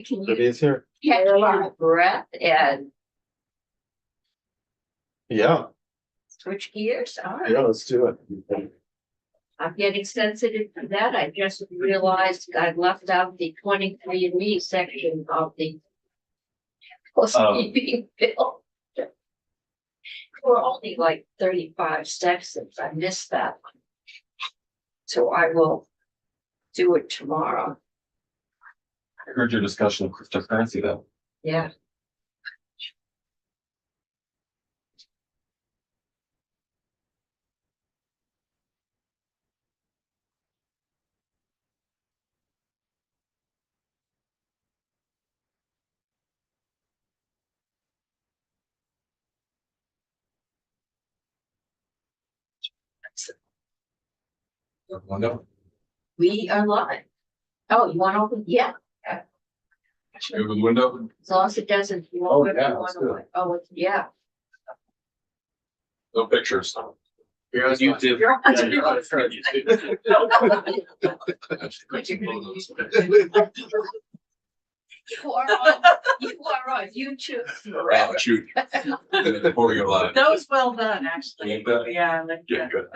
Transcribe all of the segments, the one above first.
Can It you is here. catch your breath and Yeah, switch gears? All right. yeah, let's do it. I'm getting sensitive to that. I just realized I left out the 23andMe section of the housekeeping bill. We're only like 35 sections. I missed that one. So I will do it tomorrow. I heard your discussion of cryptocurrency though. Yeah. Window. We are live. Oh, you want to open? Yeah, Should we open the window? as long as it doesn't. Oh, yeah, let's do it. Oh, it's, yeah. No pictures. You're on YouTube. You're on Yeah, you're on YouTube. You are on YouTube. Oh, shoot. Before we go live. That was well done, actually. Like that? Yeah, like, Yeah, good.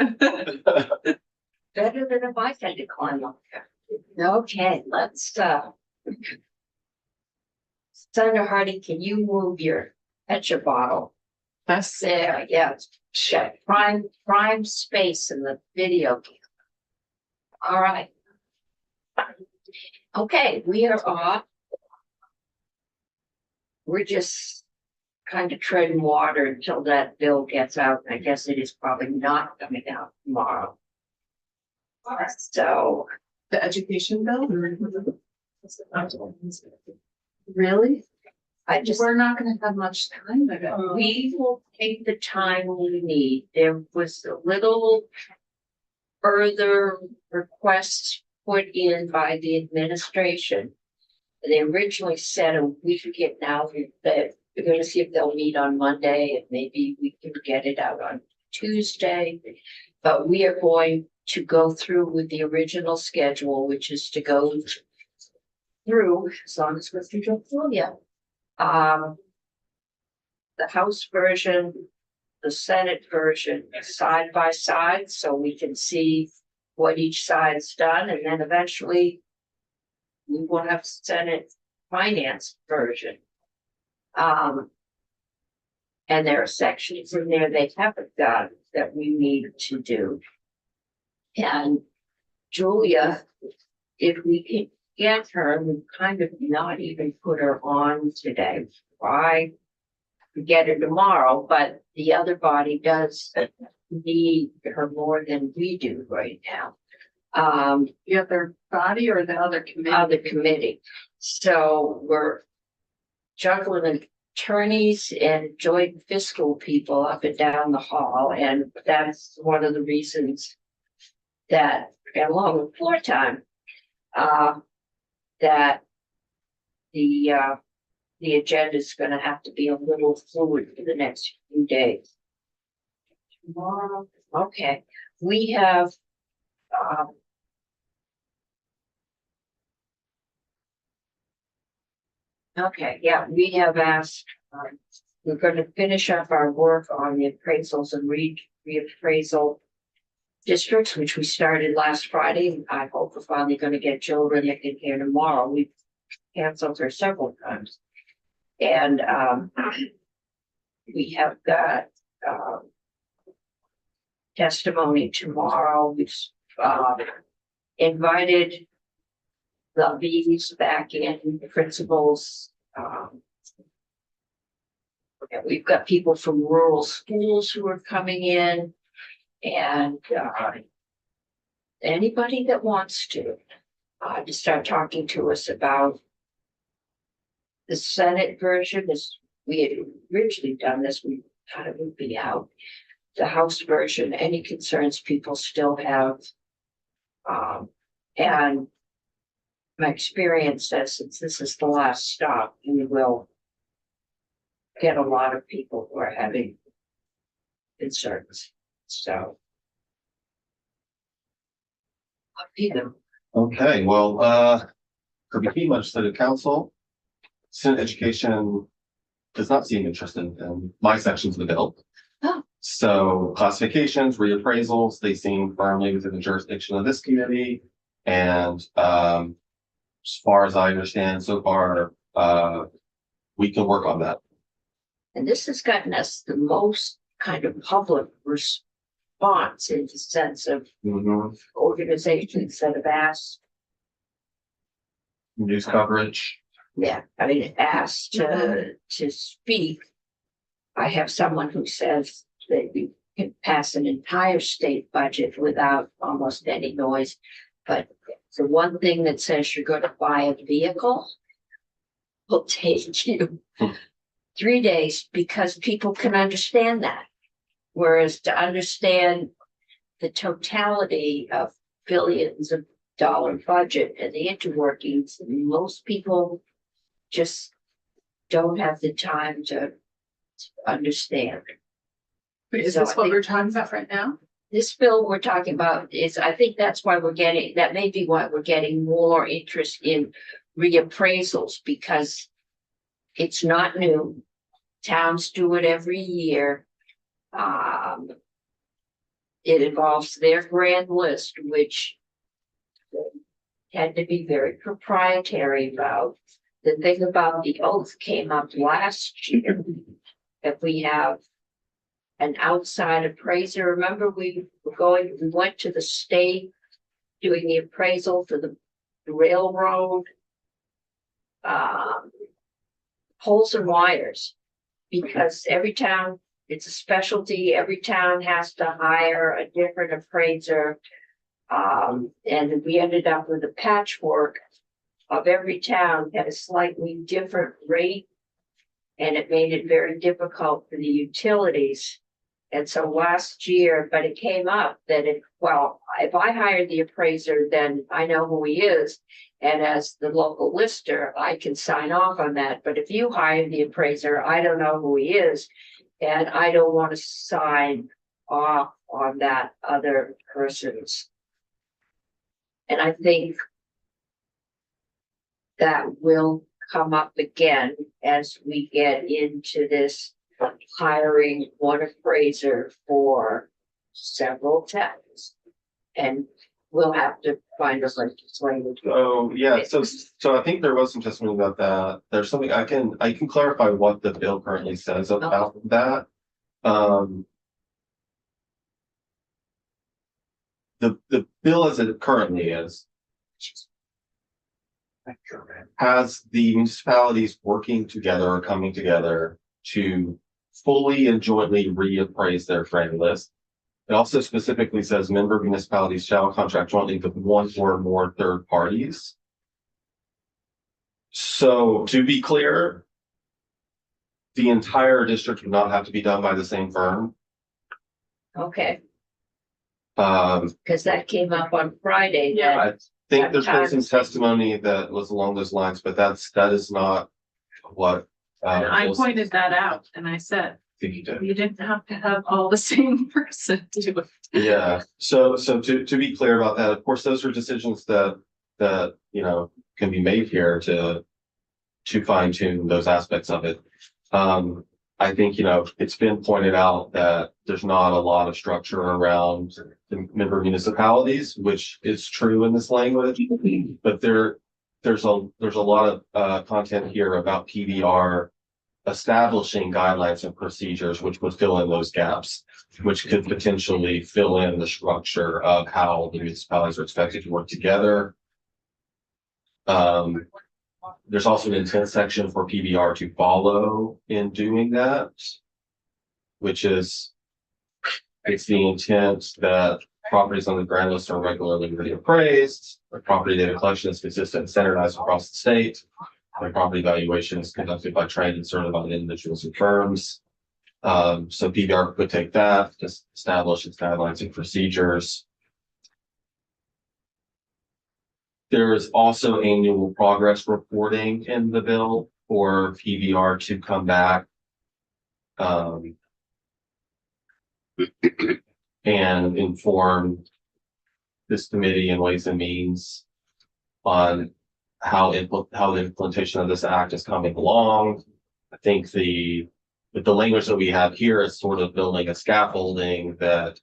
Better than if I had to climb up there. Okay, let's, Senator Hardy, can you move your etcher bottle? that's it. There, yeah, shut prime space in the video. All right. Okay, we are off. We're just kind of treading water until that bill gets out. I guess it is probably not coming out tomorrow. So, The education bill. really? I just, We're not gonna have much time to go. we will take the time we need. There was a little further requests put in by the administration. They originally said a week ago now that we're gonna see if they'll meet on Monday and maybe we can get it out on Tuesday. But we are going to go through with the original schedule, which is to go through, as long as we're through Julia. The House version, the Senate version, side by side, so we can see what each side's done, and then eventually we will have Senate finance version. And there are sections in there they haven't got that we need to do. And Julia, if we can get her, we kind of not even put her on today. Why? Get her tomorrow, but the other body does need her more than we do right now. The other body or the other committee? Other committee. So we're juggling attorneys and joint fiscal people up and down the hall, and that's one of the reasons that, along with floor time, that the agenda is gonna have to be a little fluid for the next few days. Tomorrow, okay, we have, okay, yeah, we have asked, we're gonna finish up our work on the appraisals and reappraisal districts, which we started last Friday. I hope we're finally gonna get Jill Renick in here tomorrow. We've canceled her several times. And, we have got, testimony tomorrow. We've, invited the B's back in, the principals. We've got people from rural schools who are coming in, and anybody that wants to start talking to us about the Senate version. This, we had originally done this, we thought it would be out. The House version, any concerns people still have. And my experience says, since this is the last stop, we will get a lot of people who are having concerns, so. Up to you. Okay, well, could be much to the council. Senate Education does not seem interested in my sections of the bill. Oh. So classifications, reappraisals, they seem firmly within the jurisdiction of this committee. And as far as I understand so far, we can work on that. And this has gotten us the most kind of public response in the sense of organizations that have asked, News coverage. yeah, I mean, asked to speak. I have someone who says that you can pass an entire state budget without almost any noise. But the one thing that says you're gonna buy a vehicle will take you 3 days because people can understand that. Whereas to understand the totality of billions of dollar budget and the interworkings, most people just don't have the time to understand. Is So this I what think- we're talking about right now? This bill we're talking about is, I think that's why that may be why we're getting more interest in reappraisals, because it's not new. Towns do it every year. It involves their grand list, which had to be very proprietary about. The thing about the oath came up last year. If we have an outside appraiser, remember we went to the state doing the appraisal for the railroad. Poles and wires, because every town, it's a specialty, every town has to hire a different appraiser. And we ended up with a patchwork of every town had a slightly different rate. And it made it very difficult for the utilities. And so last year, but it came up that if I hire the appraiser, then I know who he is. And as the local lister, I can sign off on that. But if you hire the appraiser, I don't know who he is. And I don't want to sign off on that other person's. And I think that will come up again as we get into this hiring one appraiser for several towns. And we'll have to find a legislative. Oh, yeah, so I think there was some testimony about that. There's something I can clarify what the bill currently says about that. The bill as it currently is has the municipalities working together or coming together to fully and jointly reappraise their grand list. It also specifically says member municipalities shall contract jointly with one or more third parties. So to be clear, the entire district would not have to be done by the same firm. Okay, Um, because that came up on Friday. Yeah. I think there's been some testimony that was along those lines, but that is not what. And I Bill pointed that out and I said, think you did. you didn't have to have all the same person do it. Yeah, so to be clear about that, of course, those are decisions that you know can be made here to fine tune those aspects of it. I think, you know, it's been pointed out that there's not a lot of structure around the member municipalities, which is true in this language. But there's a lot of content here about PBR establishing guidelines and procedures which would fill in those gaps, which could potentially fill in the structure of how the municipalities are expected to work together. There's also an intent section for PBR to follow in doing that, which is it's the intent that properties on the grand list are regularly reappraised, the property data collection is consistent and standardized across the state, the property valuation is conducted by trained and certified individuals and firms. So PBR could take that, just establish its guidelines and procedures. There is also annual progress reporting in the bill for PBR to come back. And inform this committee and Ways and Means on how the implementation of this act is coming along. I think the language that we have here is sort of building a scaffolding that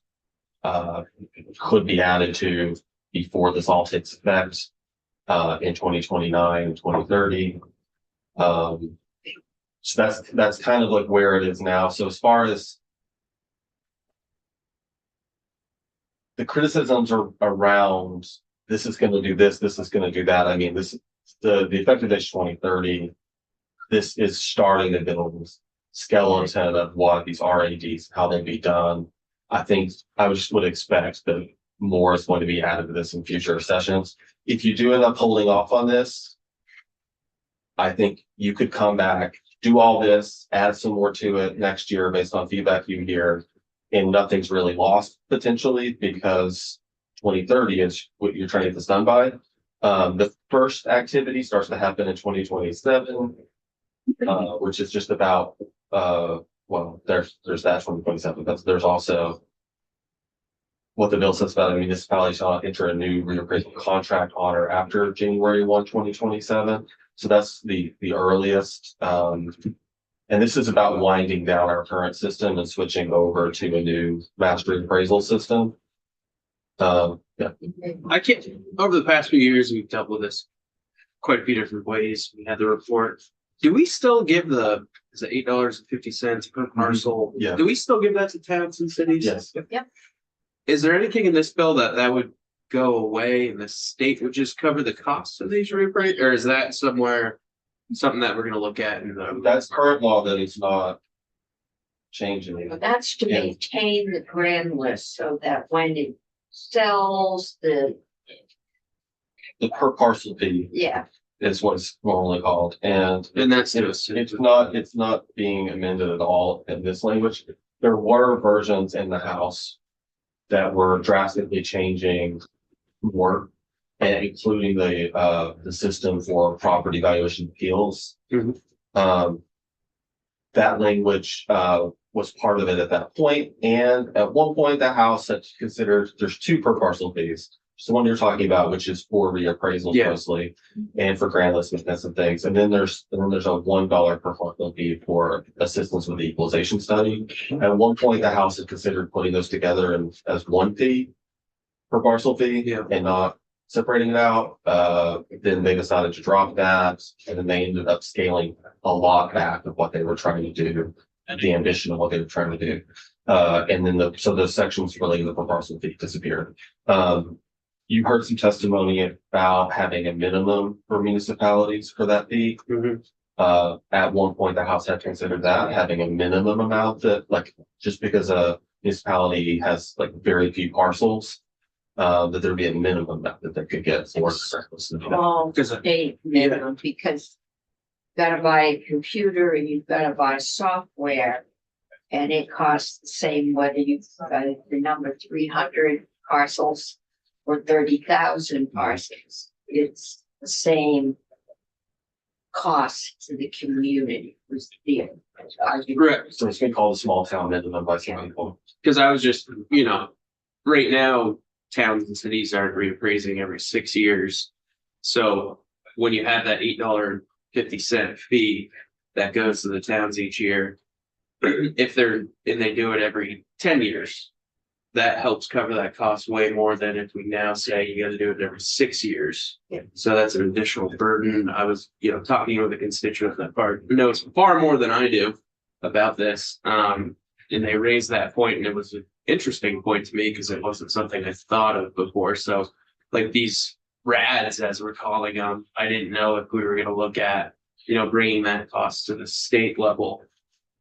could be added to before this all takes effect in 2029, 2030. So that's kind of like where it is now. So as far as the criticisms are around, this is going to do this is going to do that. I mean, the effective date is 2030. This is starting to build skeleton of what these RADs, how they be done. I think I would expect that more is going to be added to this in future sessions. If you do end up holding off on this, I think you could come back, do all this, add some more to it next year based on feedback you hear, and nothing's really lost potentially because 2030 is what you're trying to get this done by. The first activity starts to happen in 2027, which is just about well, there's that 2027, but there's also what the bill says about a municipality shall enter a new reappraisal contract on or after January 1, 2027. So that's the earliest. And this is about winding down our current system and switching over to a new master appraisal system. Yeah. I can't, over the past few years, we've dealt with this quite a few different ways. We had the report. Do we still give is it $8.50 per parcel? Yeah. Do we still give that to towns and cities? Yes. Yep. Is there anything in this bill that would go away and the state would just cover the costs of these reappraisals? Or is that something that we're gonna look at in the? That's current law that it's not changing. But that's to Yeah. maintain the grand list so that when it sells The per parcel fee yeah, is what it's normally called. And And that's it's not being amended at all in this language. There were versions in the House that were drastically changing more, and including the system for property valuation appeals. Mhm. That language was part of it at that point, and at one point the House had considered there's two per parcel fees. So the one you're talking about, which is for reappraisals Yeah. mostly, and for grand list maintenance and things. And then there's a $1 per parcel fee for assistance with the equalization study. At one point, the House had considered putting those together as one fee per parcel fee Yeah. and not separating it out. Then they decided to drop that, and then they ended up scaling a lot back of what they were trying to do, the ambition of what they were trying to do. And then so those sections relating to the per parcel fee disappeared. You heard some testimony about having a minimum for municipalities for that fee. Mhm. At one point, the House had considered that having a minimum amount that, like, just because a municipality has like very few parcels, that there'd be a minimum amount that they could get for. all Because state minimum, because you gotta buy a computer and you've gotta buy software. And it costs the same whether you've got the number 300 parcels or 30,000 parcels. It's the same cost to the community was the argument. Correct. So it's been called a small town minimum by some people. Because I was just, right now, towns and cities are reappraising every 6 years. So when you have that $8.50 fee that goes to the towns each year, if they do it every 10 years, that helps cover that cost way more than if we now say you gotta do it every 6 years. Yeah. So that's an additional burden. I was, talking with a constituent that knows far more than I do about this. And they raised that point, and it was an interesting point to me because it wasn't something I thought of before. So like these RADs, as we're calling them, I didn't know if we were gonna look at, bringing that cost to the state level.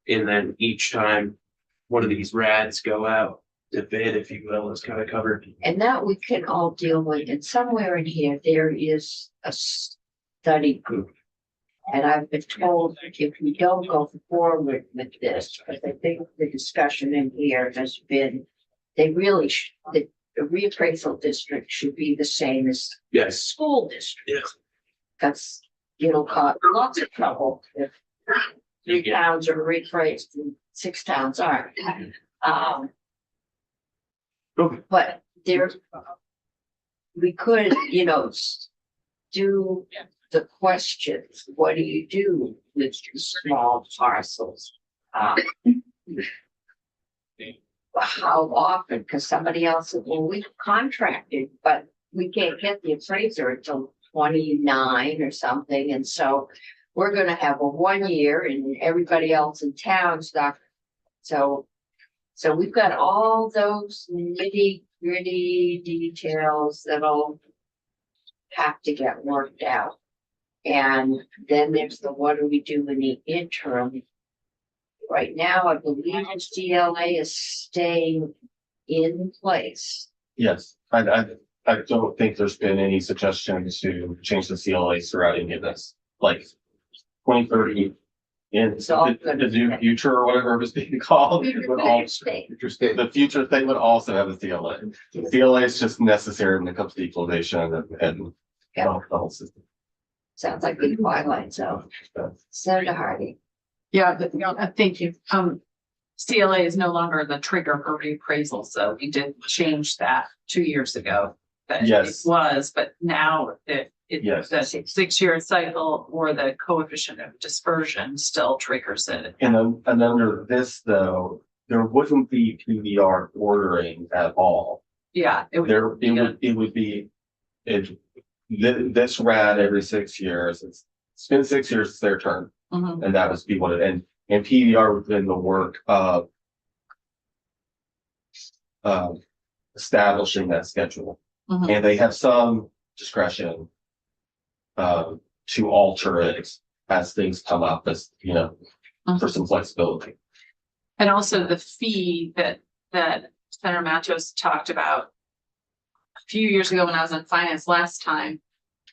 And then each time one of these RADs go out to bid, if you will, is kind of covered. And that we can all deal with, and somewhere in here, there is a study group. And I've been told if we don't go forward with this, because I think the discussion in here has been, they really the reappraisal district should be the same as the Yes. school district. Yes. That's, it'll cause lots of trouble if 3 towns are reappraised and 6 towns aren't. Okay. But there, we could, do the questions, what do you do with small parcels? How often? Because somebody else said, well, we contracted, but we can't get the appraiser until 29 or something, and so we're gonna have a 1 year and everybody else in town's not. So we've got all those nitty gritty details that'll have to get worked out. And then there's the what do we do in the interim? Right now, I believe the CLA is staying in place. Yes, I don't think there's been any suggestion to change the CLAs throughout any of this, like 2030. In It's all the gonna new stay. future or whatever it was being called, it would all, Stay. the future thing would also have a CLA. CLA is just necessary when it comes to equalization and Yeah. the whole system. Sounds like the twilight zone. Senator Hardy. Yeah, but, thank you. CLA is no longer the trigger for reappraisal, so we did change that 2 years ago. But Yes. it was, but now Yes. the 6-year cycle or the coefficient of dispersion still triggers it. And under this though, there wouldn't be PBR ordering at all. Yeah, it would, It would be, this RAD every 6 years, it's been 6 years, it's their turn. mhm, And that was be what it, and PBR within the work of establishing that schedule. mhm. And they have some discretion to alter it as things come up, as, you know, for some flexibility. And also the fee that Senator Matos talked about a few years ago when I was on finance last time,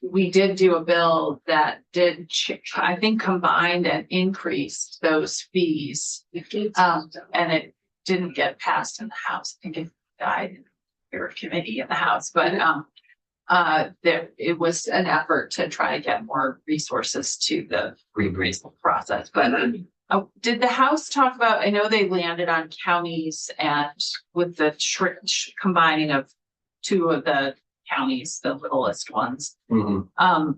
we did do a bill that did, I think, combined and increased those fees. And it didn't get passed in the House. I think it died in your committee in the House, but there, it was an effort to try to get more resources to the reappraisal process, but did the House talk about, I know they landed on counties and with the combining of 2 of the counties, the littlest ones. Mhm. And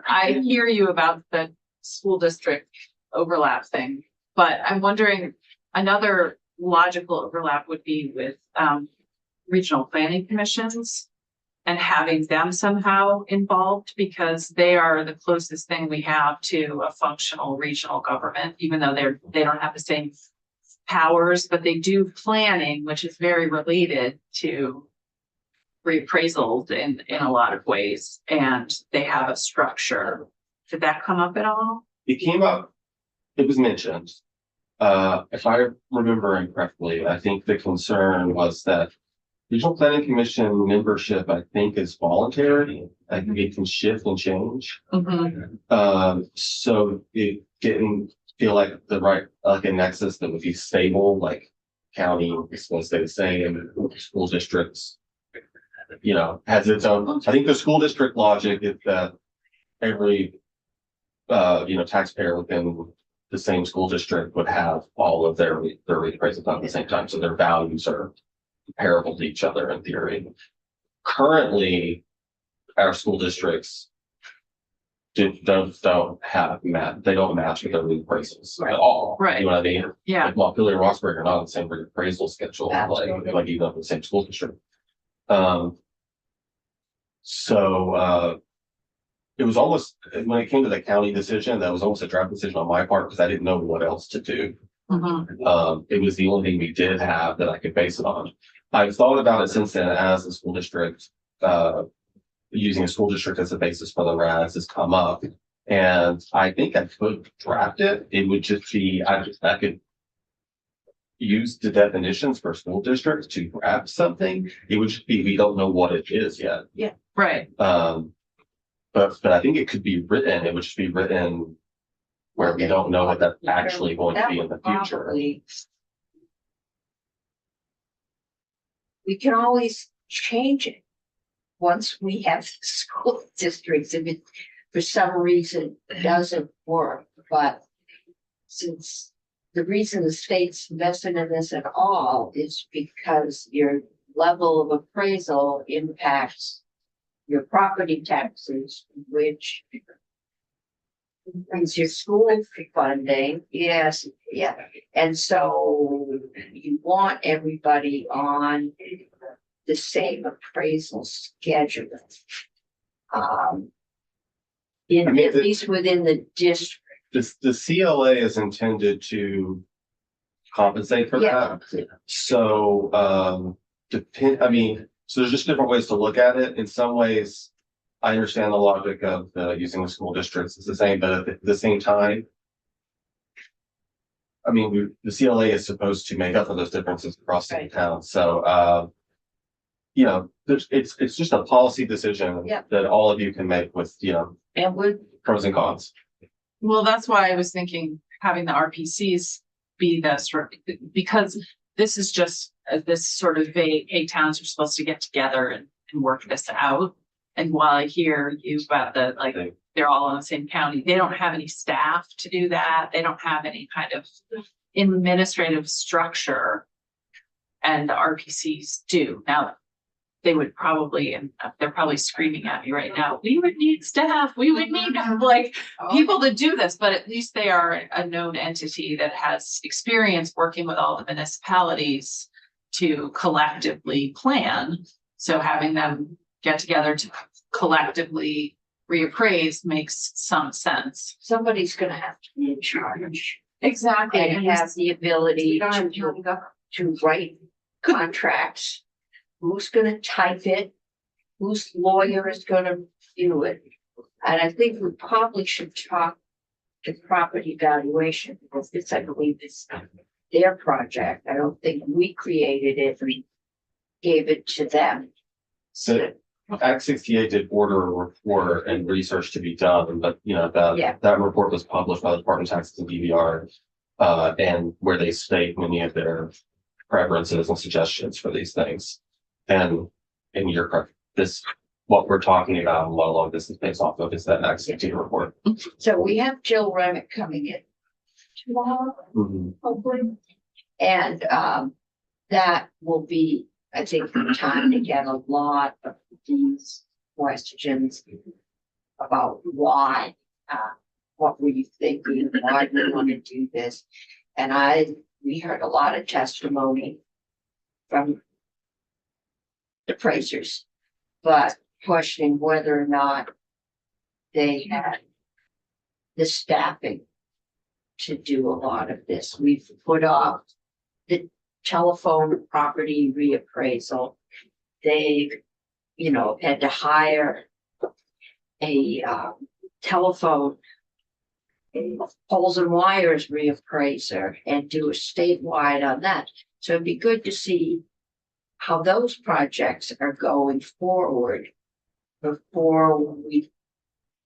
I hear you about the school district overlap thing, but I'm wondering, another logical overlap would be with regional planning commissions and having them somehow involved, because they are the closest thing we have to a functional regional government, even though they don't have the same powers, but they do planning, which is very related to reappraisals in a lot of ways, and they have a structure. Did that come up at all? It came up, it was mentioned. If I remember correctly, I think the concern was that regional planning commission membership, I think, is voluntary. I think it can shift and change. So it didn't feel like the right, like a nexus that would be stable, like county is supposed to stay the same, school districts, you know, has its own. I think the school district logic is that every, you know, taxpayer within the same school district would have all of their reappraisals done at the same time, so their values are comparable to each other in theory. Currently, our school districts don't have they don't match with their reappraisals at all. Right. You know what I mean? Yeah. Like Montpelier and Roxbury are not on the same reappraisal schedule, Absolutely. like even in the same school district. It was almost, when it came to the county decision, that was almost a draft decision on my part because I didn't know what else to do. It was the only thing we did have that I could base it on. I've thought about it since then as the school district, using a school district as a basis for the RAS has come up. And I think I could draft it. It would just be, I could use the definitions for school districts to grab something. It would just be, we don't know what it is yet. Right. But I think it could be written, it would just be written where we don't know what that's actually going to be in the future. Probably- We can always change it. Once we have school districts, if it for some reason doesn't work, but since the reason the state's invested in this at all is because your level of appraisal impacts your property taxes, which is your school funding, yes, yeah. And so you want everybody on the same appraisal schedule. I mean, At least within the district. The CLA is intended to compensate for Yeah. that. So, I mean, so there's just different ways to look at it. In some ways, I understand the logic of using the school districts. It's the same, but at the same time, I mean, the CLA is supposed to make up for those differences across the Right. town. So, you know, it's just a policy decision Yeah. that all of you can make with, you know, And we're, pros and cons. Well, that's why I was thinking having the RPCs be this, because this is just this sort of vague, hey, towns are supposed to get together and work this out. And while I hear you about the, like, they're all in the same county, they don't have any staff to do that. They don't have any kind of administrative structure. And the RPCs do. Now, they would probably, and they're probably screaming at me right now, we would need staff, we would need like people to do this, but at least they are a known entity that has experience working with all the municipalities to collectively plan. So having them get together to collectively reappraise makes some sense. somebody's gonna have to be in charge Exactly. and have the ability We don't have to write contracts. Who's gonna type it? Whose lawyer is gonna do it? And I think we probably should talk to property valuation, because this, I believe, is their project. I don't think we created it, we gave it to them. So Act 68 did order a report and research to be done, but you know, Yeah. that report was published by the Department of Taxes and DVR. And where they state many of their preferences and suggestions for these things. And in your correct, what we're talking about, and what a lot of this is based off of is that Act 68 report. So we have Jill Remick coming in tomorrow, hopefully. And that will be, I think, the time to get a lot of these questions about why, what were you thinking, why do you want to do this? And we heard a lot of testimony from appraisers, but questioning whether or not they had the staffing to do a lot of this. We've put off the telephone property reappraisal. They've, had to hire a telephone poles and wires reappraiser and do a statewide on that. So it'd be good to see how those projects are going forward before we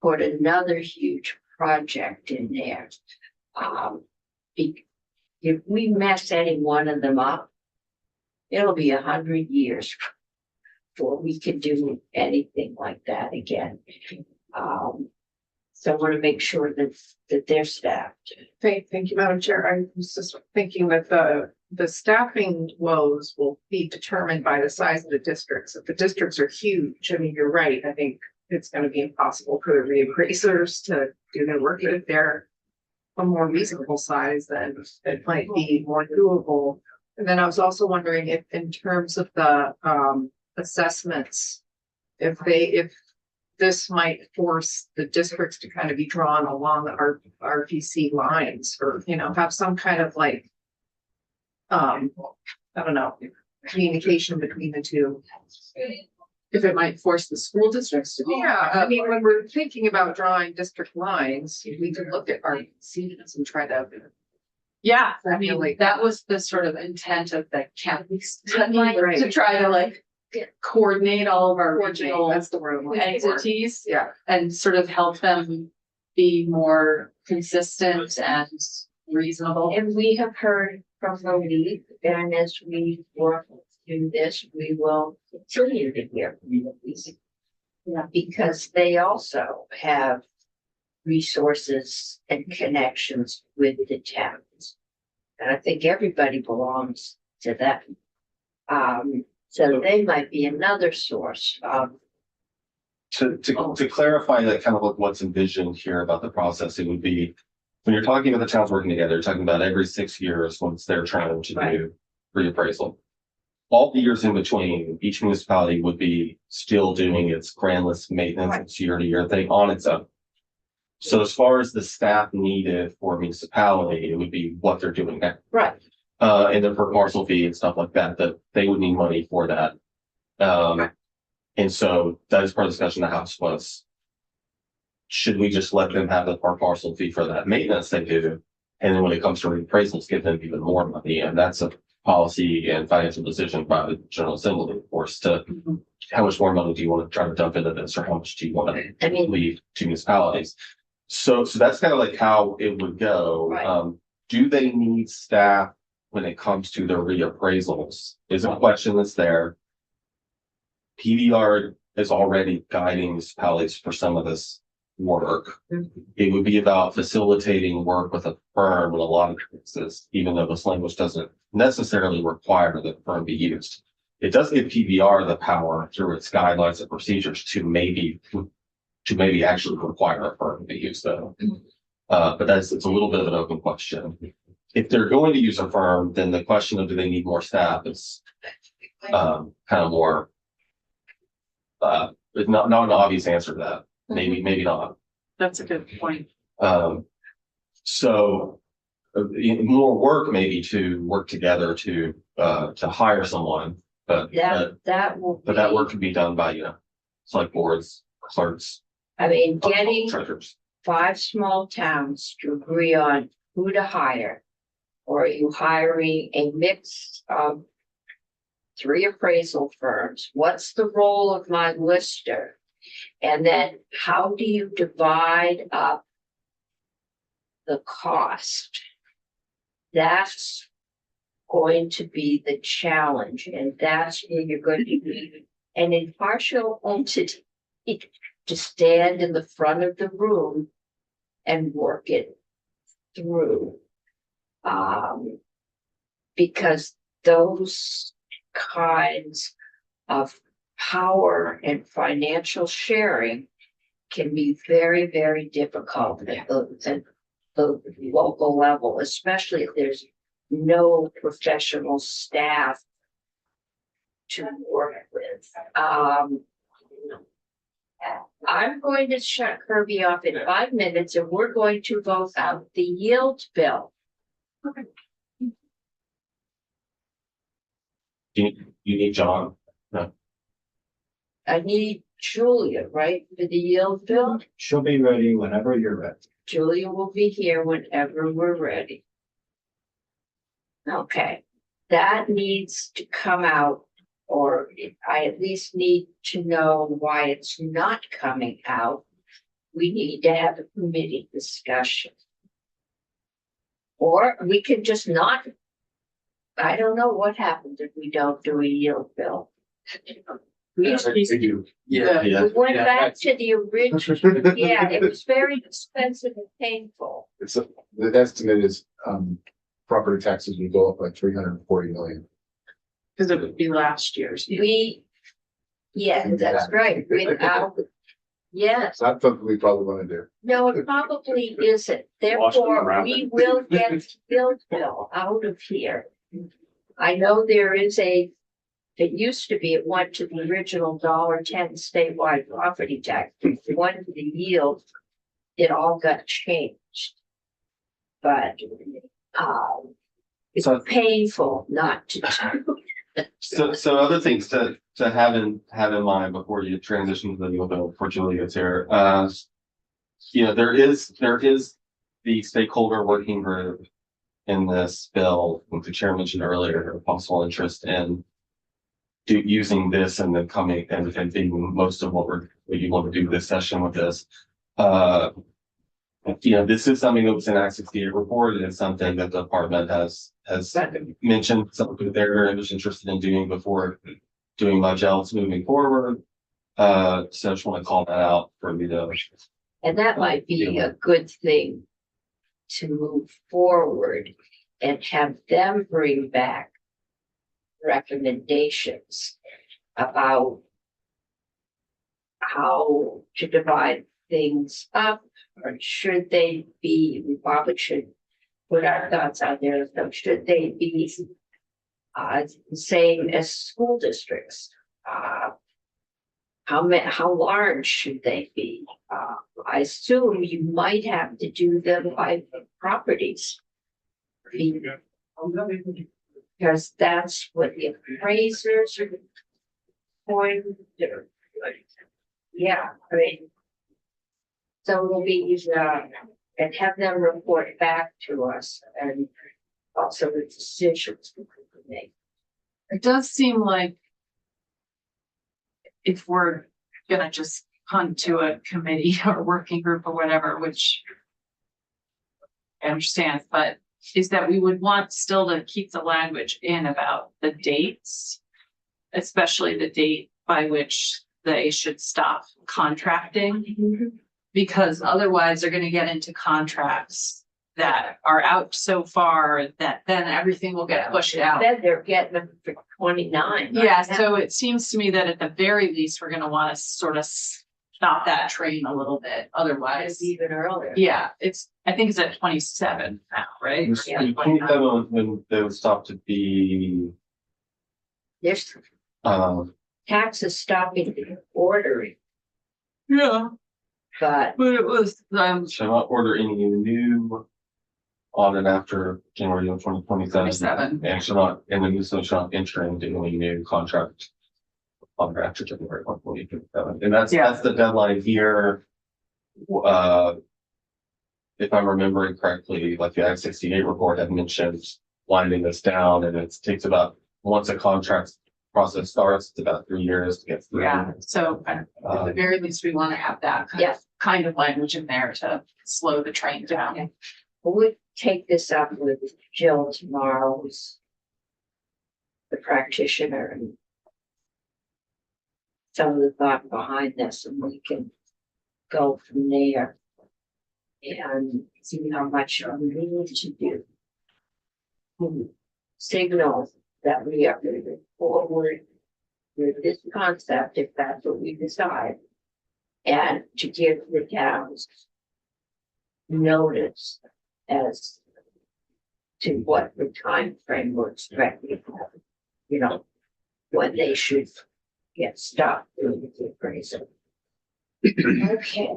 put another huge project in there. If we mess any one of them up, it'll be 100 years before we can do anything like that again. So I want to make sure that they're staffed. Thank you, Madam Chair. I was just thinking that the staffing woes will be determined by the size of the districts. If the districts are huge, I mean, you're right. I think it's going to be impossible for the reappraisers to do their work. But if they're a more reasonable size, then it might be more doable. And then I was also wondering if, in terms of the assessments, if this might force the districts to kind of be drawn along the RPC lines, or, have some kind of like, I don't know, communication between the two. If it might force the school districts to be. Yeah, I mean, when we're thinking about drawing district lines, we can look at RPCs and try to. Yeah, I mean, Definitely. that was the sort of intent of the county study, Right. to try to like coordinate all of our regional That's the word I'm looking for. entities Yeah, and sort of help them be more consistent and reasonable. And we have heard from the league, and as we work through this, we will continue to hear from the league. Yeah, because they also have resources and connections with the towns. And I think everybody belongs to them. So they might be another source of To clarify that kind of like what's envisioned here about the process, it would be. When you're talking about the towns working together, you're talking about every 6 years once they're trying to Right. do reappraisal. All the years in between, each municipality would be still doing its grand list maintenance, Right. its year to year thing on its own. So as far as the staff needed for municipality, it would be what they're doing now. Right, And then for parcel fee and stuff like that, that they would need money for that. And so that is part of the discussion the House was. Should we just let them have the per parcel fee for that maintenance they do? And then when it comes to reappraisals, give them even more money, and that's a policy and financial decision by the General Assembly, of course, to how much more money do you want to try to dump into this, or how much do you want to I mean, leave to municipalities? So that's kind of like how it would go. Right. Do they need staff when it comes to their reappraisals? Is a question that's there. PVR is already guiding municipalities for some of this work. Mhm. It would be about facilitating work with a firm in a lot of cases, even though this language doesn't necessarily require the firm be used. It does give PVR the power through its guidelines and procedures to maybe actually require a firm to be used though. But it's a little bit of an open question. If they're going to use a firm, then the question of do they need more staff is kind of more it's not an obvious answer to that. Maybe not. That's a good point. So more work maybe to work together to hire someone, but that will be. that work can be done by, select boards, clerks, I mean, getting treasurers. 5 small towns to agree on who to hire. Or are you hiring a mix of 3 appraisal firms? What's the role of my lister? And then how do you divide up the cost? That's going to be the challenge, and that's where you're going to need an impartial entity to stand in the front of the room and work it through. Because those kinds of power and financial sharing can be very, very difficult at the local level, especially if there's no professional staff to work with. I'm going to shut Kirby off in 5 minutes and we're going to vote out the yield bill. You need John. I need Julia, right, for the yield bill? She'll be ready whenever you're ready. Julia will be here whenever we're ready. Okay, that needs to come out, or I at least need to know why it's not coming out. We need to have a committee discussion. Or we could just not. I don't know what happens if we don't do a yield bill. We used to Yeah. We went back to the original, yeah, it was very expensive and painful. The estimate is, property taxes will go up by 340 million. Because it would be last year's. Yeah, that's right, without, yes, That's something we probably want to do. no, it probably isn't, therefore, we will get the yield bill out of here. I know there is it used to be, it went to the original $1.10 statewide property tax, it went to the yield, it all got changed. But, it's So- painful not to do. So other things to have in mind before you transition to the yield bill before Julie gets here. There is the stakeholder working group in this bill, like the chair mentioned earlier, possible interest in using this and then coming and being most of what you want to do this session with this. This is something that was in Act 68 report, and it's something that the department has mentioned something they're very much interested in doing before doing much else moving forward. So I just want to call that out for you to. And that might be a good thing to move forward and have them bring back recommendations about how to divide things up, or should they be, we probably should put our thoughts out there, so should they be the same as school districts? How large should they be? I assume you might have to do them by properties. Because that's what the appraisers are going to do. Yeah, I mean. So we'll be, and have them report back to us and also the decisions we could make. It does seem like if we're gonna just hunt to a committee or working group or whatever, which I understand, but is that we would want still to keep the language in about the dates, especially the date by which they should stop contracting. Because otherwise they're gonna get into contracts that are out so far that then everything will get pushed out. Then they're getting them for 29. Yeah, so it seems to me that at the very least, we're gonna wanna sort of stop that train a little bit, otherwise. Even earlier. Yeah, I think it's at 27 now, right? Yeah. In 27, when they would stop to be, There's um, taxes stopping ordering, Yeah, but but it was, shall not order any new on and after January of 2027. 27. And shall not, and the new shall not enter into any new contract on or after January 1, 2027. And that's the deadline here. If I'm remembering correctly, like the Act 68 report had mentioned winding this down, and it takes about, once a contract process starts, it's about 3 years to get through. yeah, so at the very least, we wanna have that kind of language in there to slow the train down. Okay. We'll take this up with Jill tomorrow, who's the practitioner, and some of the thought behind this, and we can go from there and see how much we need to do. Signal that we are moving forward with this concept, if that's what we decide, and to give the towns notice as to what the time frame we're expecting, you know, when they should get stopped doing the appraisal. Okay.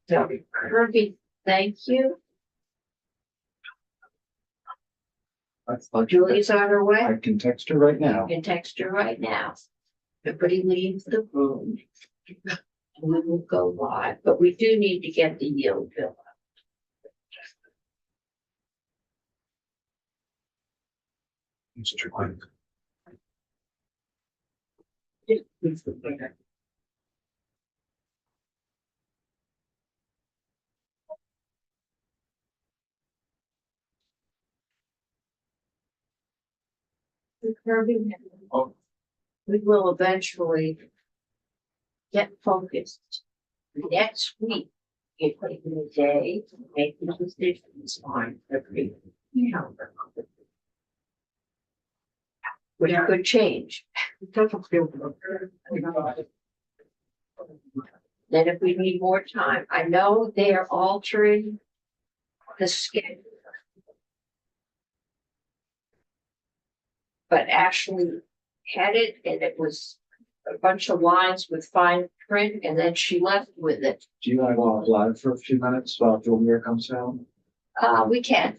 So Kirby, thank you. Julie's on her way. I can text her right now. You can text her right now. Everybody leaves the room. And we will go live, but we do need to get the yield bill. Kirby, we will eventually get focused. Next week, you're taking a day to make the decisions on every number. Which could change. Then if we need more time, I know they're altering the schedule. But actually had it, and it was a bunch of lines with fine print, and then she left with it. Do you want to go live for a few minutes while Julia comes down? We can.